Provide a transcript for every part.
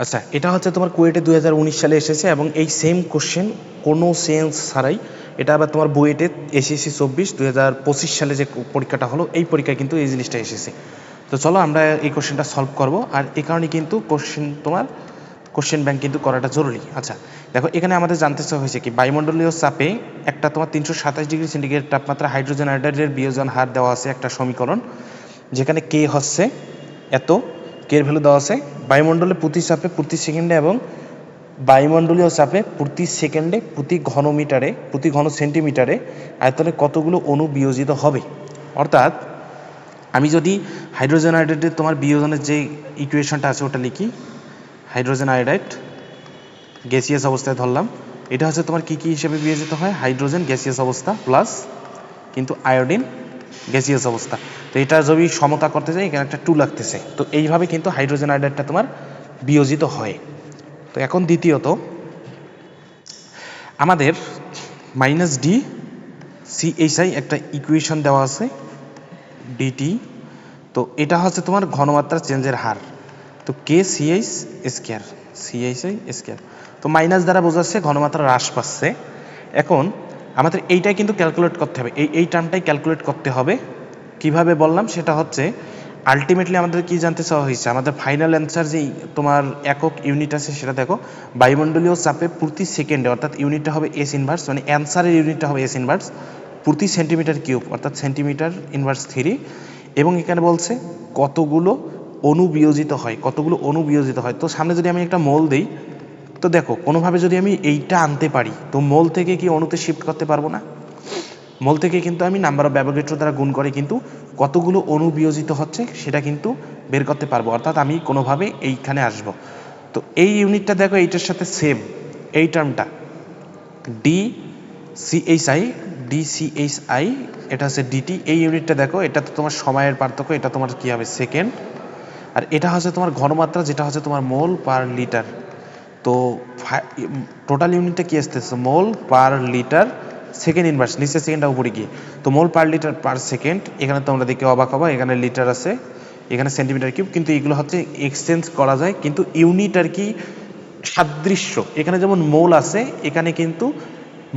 আচ্ছা, এটা হচ্ছে তোমার কুয়েটে 2019 সালে এসেছে এবং এই সেম কোশ্চেন কোনো সেন্স ছাড়াই এটা আবার তোমার বুয়েটে এসএসসি 2025 সালে যে পরীক্ষাটা হলো এই পরীক্ষায় কিন্তু এই জিনিসটা এসেছে। তো চলো আমরা এই কোশ্চেনটা সলভ করব, আর এই কারণে কিন্তু কোশ্চেন ব্যাংক কিন্তু করাটা জরুরি। আচ্ছা দেখো, এখানে আমাদের জানতে চাওয়া হয়েছে কি বায়ুমণ্ডলীয় চাপে একটা তোমার 327 ডিগ্রি সেন্টিগ্রেড তাপমাত্রা হাইড্রোজেন আয়োডাইডের বিয়োজন হার দেওয়া আছে একটা সমীকরণ, যেখানে কে হচ্ছে এত, কে এর ভ্যালু দেওয়া আছে বায়ুমণ্ডলে প্রতি চাপে প্রতি সেকেন্ডে এবং বায়ুমণ্ডলীয় চাপে প্রতি সেকেন্ডে প্রতি ঘন সেন্টিমিটারে আয়তনে কতগুলো অণু বিয়োজিত হবে। অর্থাৎ আমি যদি হাইড্রোজেন আয়োডাইডের তোমার বিয়োজনের যে ইকুয়েশনটা আছে ওটা লিখি, হাইড্রোজেন আয়োডাইড গ্যাসিয়াস অবস্থায় ধরলাম, এটা হচ্ছে তোমার কী কী হিসেবে বিয়োজিত হয়, হাইড্রোজেন গ্যাসিয়াস অবস্থা প্লাস কিন্তু আয়োডিন গ্যাসিয়াস অবস্থা। তো এটা যদি সমতা করতে চাই এখানে একটা 2 লাগতেছে, তো এইভাবে কিন্তু হাইড্রোজেন আয়োডাইডটা তোমার বিয়োজিত হয়। তো এখন দ্বিতীয়ত আমাদের -d CHI একটা ইকুয়েশন দেওয়া আছে ডিটি, তো এটা হচ্ছে তোমার ঘনমাত্রা চেঞ্জের হার, তো KCH স্কয়ার CHI স্কয়ার, তো মাইনাস দ্বারা বোঝাচ্ছে ঘনমাত্রা হ্রাস পাচ্ছে। এখন আমাদের এইটাই কিন্তু ক্যালকুলেট করতে হবে, এই টার্মটাই ক্যালকুলেট করতে হবে। কিভাবে বললাম সেটা হচ্ছে আলটিমেটলি আমাদের কি জানতে চাওয়া হয়েছে, আমাদের ফাইনাল অ্যান্সার যেই তোমার একক ইউনিট আছে সেটা দেখো বায়ুমণ্ডলীয় চাপে প্রতি সেকেন্ডে, অর্থাৎ ইউনিটটা হবে এস ইনভার্স, মানে অ্যান্সারের ইউনিটটা হবে এস ইনভার্স প্রতি সেন্টিমিটার কিউব, অর্থাৎ সেন্টিমিটার ইনভার্স 3, এবং এখানে বলছে কতগুলো অণু বিয়োজিত হয়। তো সামনে যদি আমি একটা মোল দিই, তো দেখো কোনোভাবে যদি আমি এইটা আনতে পারি তো মোল থেকে কি অণুতে শিফট করতে পারবো না, মোল থেকে কিন্তু আমি নাম্বার অফ অ্যাভোগাড্রো দ্বারা গুণ করে কিন্তু কতগুলো অণু বিয়োজিত হচ্ছে সেটা কিন্তু বের করতে পারবো, অর্থাৎ আমি কোনোভাবে এইখানে আসব। তো এই ইউনিটটা দেখো এইটার সাথে সেম, এই টার্মটা DCHI এটা হচ্ছে ডিটি, এই ইউনিটটা দেখো এটা তো তোমার সময়ের পার্থক্য, এটা তোমার কি হবে সেকেন্ড, আর এটা হচ্ছে তোমার ঘনমাত্রা যেটা হচ্ছে তোমার মোল পার লিটার। তো টোটাল ইউনিটটা কি আসতেছে মোল পার লিটার সেকেন্ড ইনভার্স, নিচে সেকেন্ডটা উপরে গিয়ে, তো মোল পার লিটার পার সেকেন্ড, এখানে তোমরা দেখে অবাক হবা এখানে লিটার আছে এখানে সেন্টিমিটার কিউব, কিন্তু এগুলো হচ্ছে এক্সচেঞ্জ করা যায়, কিন্তু ইউনিট আর কি সাদৃশ্য, এখানে যেমন মোল আছে এখানে কিন্তু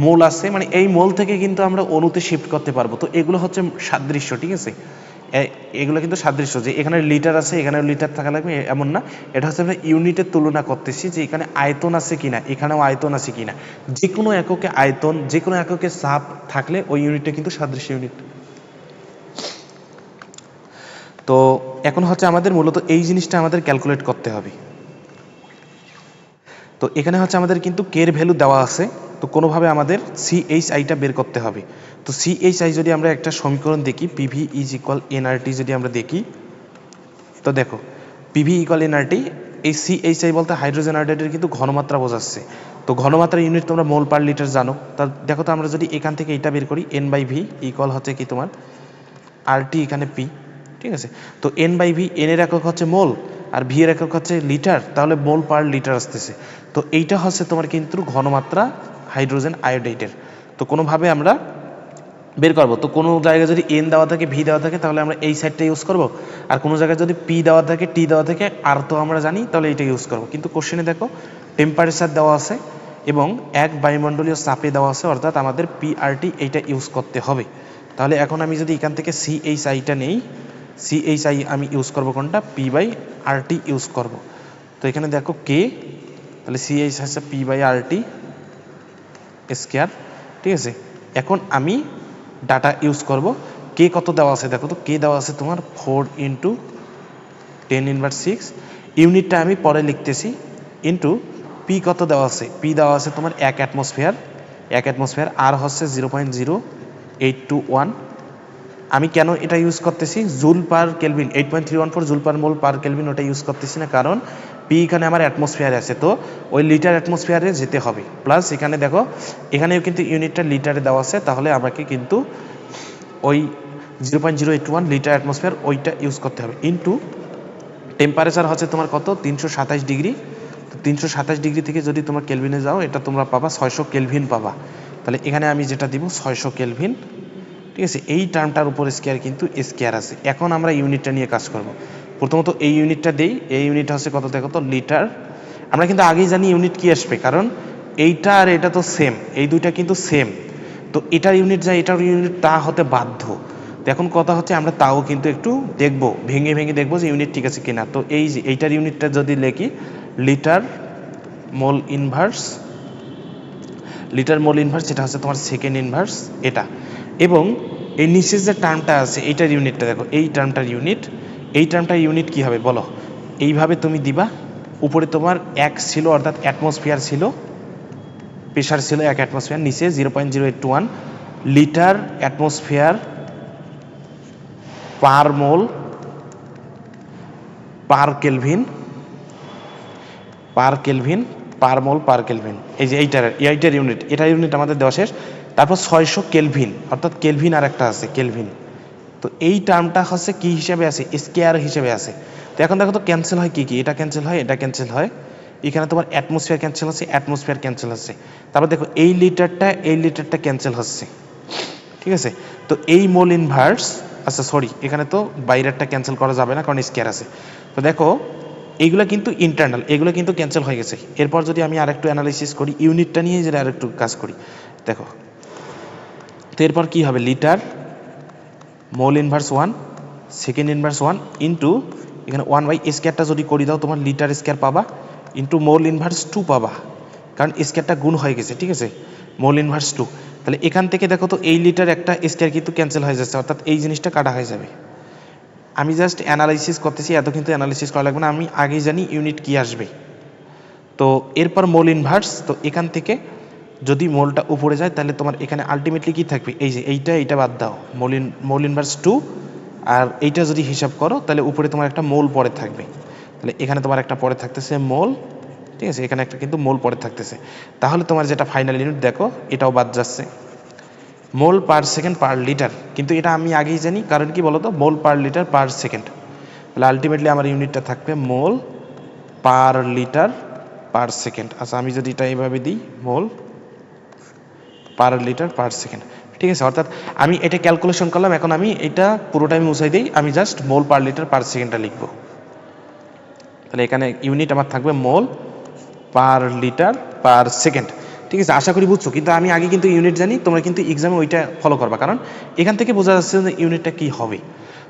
মোল আছে, মানে এই মোল থেকে কিন্তু আমরা অণুতে শিফট করতে পারবো, তো এগুলো হচ্ছে সাদৃশ্য, ঠিক আছে, এগুলো কিন্তু সাদৃশ্য, যে এখানে লিটার আছে এখানে লিটার থাকা লাগবে এমন না, এটা হচ্ছে আমরা ইউনিটের তুলনা করতেছি যে এখানে আয়তন আছে কিনা, এখানেও আয়তন আছে কিনা, যে কোনো এককে আয়তন যে কোনো এককে চাপ থাকলে ওই ইউনিটটা কিন্তু সাদৃশ্য ইউনিট। তো এখন হচ্ছে আমাদের মূলত এই জিনিসটা আমাদের ক্যালকুলেট করতে হবে। তো এখানে হচ্ছে আমাদের কিন্তু কের ভ্যালু দেওয়া আছে, তো কোনোভাবে আমাদের CHIটা বের করতে হবে। তো CHI যদি আমরা একটা সমীকরণ দেখি PV = nRT, যদি আমরা দেখি তো দেখো PV = nRT, এই CHI বলতে হাইড্রোজেন আয়োডাইডের কিন্তু ঘনমাত্রা বোঝাচ্ছে, তো ঘনমাত্রা ইউনিট তোমরা মোল পার লিটার জানো, তা দেখো তো আমরা যদি এখান থেকে এটা বের করি N/V হচ্ছে কি তোমার RT এখানে P, ঠিক আছে, তো N/V, N এর একক হচ্ছে মোল আর V এর একক হচ্ছে লিটার, তাহলে মোল পার লিটার আসতেছে, তো এইটা হচ্ছে তোমার কিন্তু ঘনমাত্রা হাইড্রোজেন আয়োডাইডের। তো কোনোভাবে আমরা বের করবো, তো কোনো জায়গায় যদি N দেওয়া থাকে V দেওয়া থাকে তাহলে আমরা এই সাইডটা ইউজ করব, আর কোনো জায়গায় যদি P দেওয়া থাকে T দেওয়া থাকে আর তো আমরা জানি তাহলে এইটা ইউজ করব, কিন্তু কোশ্চেনে দেখো টেম্পারেচার দেওয়া আছে এবং এক বায়ুমণ্ডলীয় চাপে দেওয়া আছে, অর্থাৎ আমাদের PRT এইটা ইউজ করতে হবে। তাহলে এখন আমি যদি এখান থেকে CHIটা নেই, CHI আমি ইউজ করব কোনটা, P/RT ইউজ করব, তো এখানে দেখো কে, তাহলে CH হচ্ছে P/RT স্কয়ার, ঠিক আছে। এখন আমি ডাটা ইউজ করব, কে কত দেওয়া আছে দেখো, তো কে দেওয়া আছে তোমার 4 × 10⁻⁶, ইউনিটটা আমি পরে লিখতেছি, ইন্টু পি কত দেওয়া আছে, পি দেওয়া আছে তোমার 1 অ্যাটমসফিয়ার, আর হচ্ছে 0.0821। আমি কেন এটা ইউজ করতেছি, joule per kelvin 8.314 joule per mole per kelvin, ওটা ইউজ করতেছি না, কারণ পি এখানে আমার অ্যাটমসফিয়ারে আছে, তো ওই লিটার অ্যাটমসফিয়ারে যেতে হবে, প্লাস এখানে দেখো এখানেও কিন্তু ইউনিটটা লিটারে দেওয়া আছে, তাহলে আমাকে কিন্তু ওই 0.081 লিটার অ্যাটমসফিয়ার ওইটা ইউজ করতে হবে, ইন্টু টেম্পারেচার হচ্ছে তোমার কত 327 ডিগ্রি, তো 327 ডিগ্রি থেকে যদি তোমার কেলভিনে যাও এটা তোমরা পাবা 600 কেলভিন পাবা, তাহলে এখানে আমি যেটা দিব 600 কেলভিন, ঠিক আছে, এই টার্মটার উপর স্কয়ার কিন্তু স্কয়ার আছে। এখন আমরা ইউনিটটা নিয়ে কাজ করব, প্রথমত এই ইউনিটটা দেই, এই ইউনিট হচ্ছে কত দেখো তো লিটার, আমরা কিন্তু আগেই জানি ইউনিট কি আসবে, কারণ এইটা আর এটা তো সেম, এই দুইটা কিন্তু সেম, তো এটার ইউনিট যা এটার ইউনিট তা হতে বাধ্য। তো এখন কথা হচ্ছে আমরা তাও কিন্তু একটু দেখব, ভেঙে ভেঙে দেখবো যে ইউনিট ঠিক আছে কিনা। তো এই যে এইটার ইউনিটটা যদি লিখি litre mole inverse, litre mole inverse যেটা হচ্ছে তোমার সেকেন্ড ইনভার্স এটা, এবং এই নিচের যে টার্মটা আছে এইটার ইউনিটটা দেখো, এই টার্মটার ইউনিট, এই টার্মটার ইউনিট কী হবে বলো, এইভাবে তুমি দিবা। উপরে তোমার 1 ছিল অর্থাৎ অ্যাটমসফিয়ার ছিল, প্রেশার ছিল 1 অ্যাটমসফিয়ার, নিচে 0.0821 লিটার অ্যাটমসফিয়ার পার mole per kelvin, per kelvin, পার মোল পার কেলভিন, এই যে এইটার ইউনিট, এটার ইউনিট আমাদের দেওয়া শেষ। তারপর 600 কেলভিন, অর্থাৎ কেলভিন আর একটা আছে কেলভিন, তো এই টার্মটা হচ্ছে কি হিসেবে আছে, স্কেয়ার হিসেবে আছে। তো এখন দেখো তো ক্যান্সেল হয় কি কি, এটা ক্যান্সেল হয়, এটা ক্যান্সেল হয়, এখানে তোমার অ্যাটমসফিয়ার ক্যান্সেল হচ্ছে, অ্যাটমসফিয়ার ক্যান্সেল হচ্ছে, তারপর দেখো এই লিটারটা ক্যান্সেল হচ্ছে, ঠিক আছে। তো এই মোল ইনভার্স, আচ্ছা সরি এখানে তো বাইরেরটা ক্যান্সেল করা যাবে না কারণ স্কেয়ার আছে। তো দেখো এইগুলো কিন্তু ইন্টারনাল, এগুলো কিন্তু ক্যান্সেল হয়ে গেছে। এরপর যদি আমি আরেকটু অ্যানালাইসিস করি, ইউনিটটা নিয়ে যদি আরেকটু কাজ করি, দেখো তো এরপর কী হবে, litre mole inverse 1 second inverse 1 into এখানে 1 স্কোয়ারটা যদি করি দাও তোমার লিটার স্কোয়ার পাবা, ইন্টু মোল ইনভার্স 2 পাবা, কারণ স্কোয়ারটা গুণ হয়ে গেছে, ঠিক আছে, মোল ইনভার্স 2। তাহলে এখান থেকে দেখো তো এই লিটার একটা স্কোয়ার কিন্তু ক্যান্সেল হয়ে যাচ্ছে, অর্থাৎ এই জিনিসটা কাটা হয়ে যাবে। আমি জাস্ট অ্যানালাইসিস করতেছি, এত কিন্তু অ্যানালাইসিস করা লাগবে না, আমি আগেই জানি ইউনিট কি আসবে। তো এরপর মোল ইনভার্স, তো এখান থেকে যদি মোলটা উপরে যায় তাহলে তোমার এখানে আলটিমেটলি কি থাকবে, এই যে এইটা বাদ দাও, মোল ইনভার্স 2, আর এইটা যদি হিসাব করো তাহলে উপরে তোমার একটা মোল পরে থাকবে, তাহলে এখানে তোমার একটা পরে থাকতেছে মোল, ঠিক আছে, এখানে একটা কিন্তু মোল পরে থাকতেছে। তাহলে তোমার যেটা ফাইনাল ইউনিট দেখো এটাও বাদ যাচ্ছে, মোল পার সেকেন্ড পার লিটার, কিন্তু এটা আমি আগেই জানি, কারণ কি বলতো, মোল পার লিটার পার সেকেন্ড, তাহলে আলটিমেটলি আমার ইউনিটটা থাকবে মোল পার লিটার পার সেকেন্ড। আচ্ছা আমি যদি এটা এইভাবে দিই মোল পার লিটার পার সেকেন্ড, ঠিক আছে, অর্থাৎ আমি এটা ক্যালকুলেশন করলাম, এখন আমি এটা পুরোটা আমি মুছাই দিই, আমি জাস্ট মোল পার লিটার পার সেকেন্ডটা লিখব। তাহলে এখানে ইউনিট আমার থাকবে মোল পার লিটার পার সেকেন্ড, ঠিক আছে, আশা করি বুঝছো। কিন্তু আমি আগে কিন্তু ইউনিট জানি, তোমরা কিন্তু এক্সামে ওইটা ফলো করবা, কারণ এখান থেকে বোঝা যাচ্ছে যে ইউনিটটা কী হবে।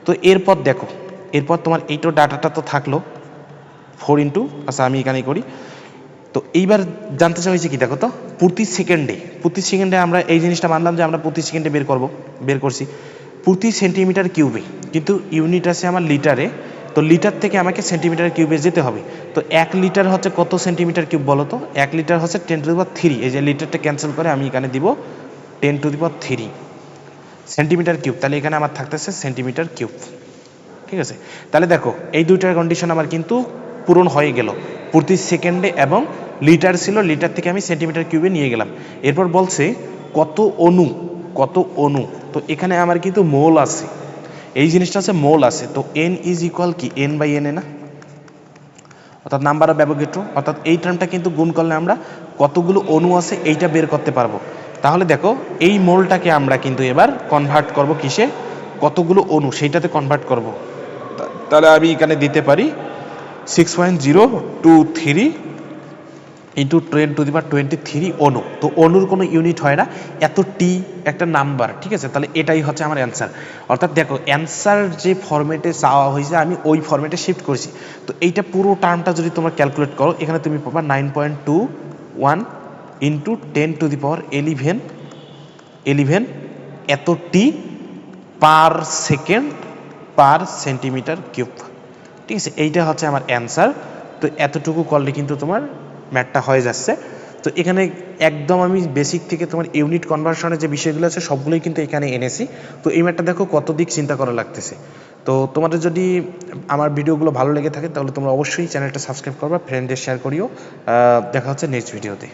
তো এরপর দেখো, এরপর তোমার এইটো ডাটাটা তো থাকলো 4 ইন্টু, আচ্ছা আমি এখানেই করি। তো এইবার জানতে চাইছি কি, দেখো তো প্রতি সেকেন্ডে আমরা এই জিনিসটা মানলাম যে আমরা প্রতি সেকেন্ডে বের করছি প্রতি সেন্টিমিটার কিউবে, কিন্তু ইউনিট আছে আমার লিটারে, তো লিটার থেকে আমাকে সেন্টিমিটার কিউবে যেতে হবে। তো 1 লিটার হচ্ছে কত সেন্টিমিটার কিউব বলো তো, 1 লিটার হচ্ছে 10⁻3, এই যে লিটারটা ক্যান্সেল করে আমি এখানে দিব 10⁻3 সেন্টিমিটার কিউব, তাহলে এখানে আমার থাকতেছে সেন্টিমিটার কিউব, ঠিক আছে। তাহলে দেখো এই দুইটার কন্ডিশন আমার কিন্তু পূরণ হয়ে গেল প্রতি সেকেন্ডে, এবং লিটার ছিল, লিটার থেকে আমি সেন্টিমিটার কিউবে নিয়ে গেলাম। এরপর বলছে কত অণু, তো এখানে আমার কিন্তু মোল আছে, এই জিনিসটা আছে মোল আছে, তো n ইজ ইকুয়াল কি n/n না, অর্থাৎ নাম্বার অফ অ্যাভোগাড্রো, অর্থাৎ এই টার্মটা কিন্তু গুণ করলে আমরা কতগুলো অণু আছে এইটা বের করতে পারবো। তাহলে দেখো এই মোলটাকে আমরা কিন্তু এবার কনভার্ট করব কিসে, কতগুলো অণু সেইটাতে কনভার্ট করব। তাহলে আমি এখানে দিতে পারি 6.023 ইন্টু 10⁻23 অণু। তো অণুর কোনো ইউনিট হয় না, এত টি একটা নাম্বার, ঠিক আছে, তাহলে এটাই হচ্ছে আমার অ্যান্সার। অর্থাৎ দেখো অ্যান্সার যে ফরম্যাটে চাওয়া হয়েছে আমি ওই ফরম্যাটে শিফট করেছি। তো এইটা পুরো টার্মটা যদি তোমরা ক্যালকুলেট করো, এখানে তুমি পাবা 9.21 ইন্টু 10⁻11 এত টি per second per centimetre cube, ঠিক আছে, এইটা হচ্ছে আমার অ্যান্সার। তো এতটুকু করলে কিন্তু তোমার ম্যাথটা হয়ে যাচ্ছে। তো এখানে একদম আমি বেসিক থেকে তোমার ইউনিট কনভার্সনের যে বিষয়গুলো আছে সবগুলোই কিন্তু এখানে এনেছি। তো এই ম্যাথটা দেখো কত দিক চিন্তা করা লাগতেছে। তো তোমাদের যদি আমার ভিডিওগুলো ভালো লেগে থাকে তাহলে তোমরা অবশ্যই চ্যানেলটা সাবস্ক্রাইব করবা, ফ্রেন্ডদের শেয়ার করিও। দেখা হচ্ছে নেক্সট ভিডিওতে।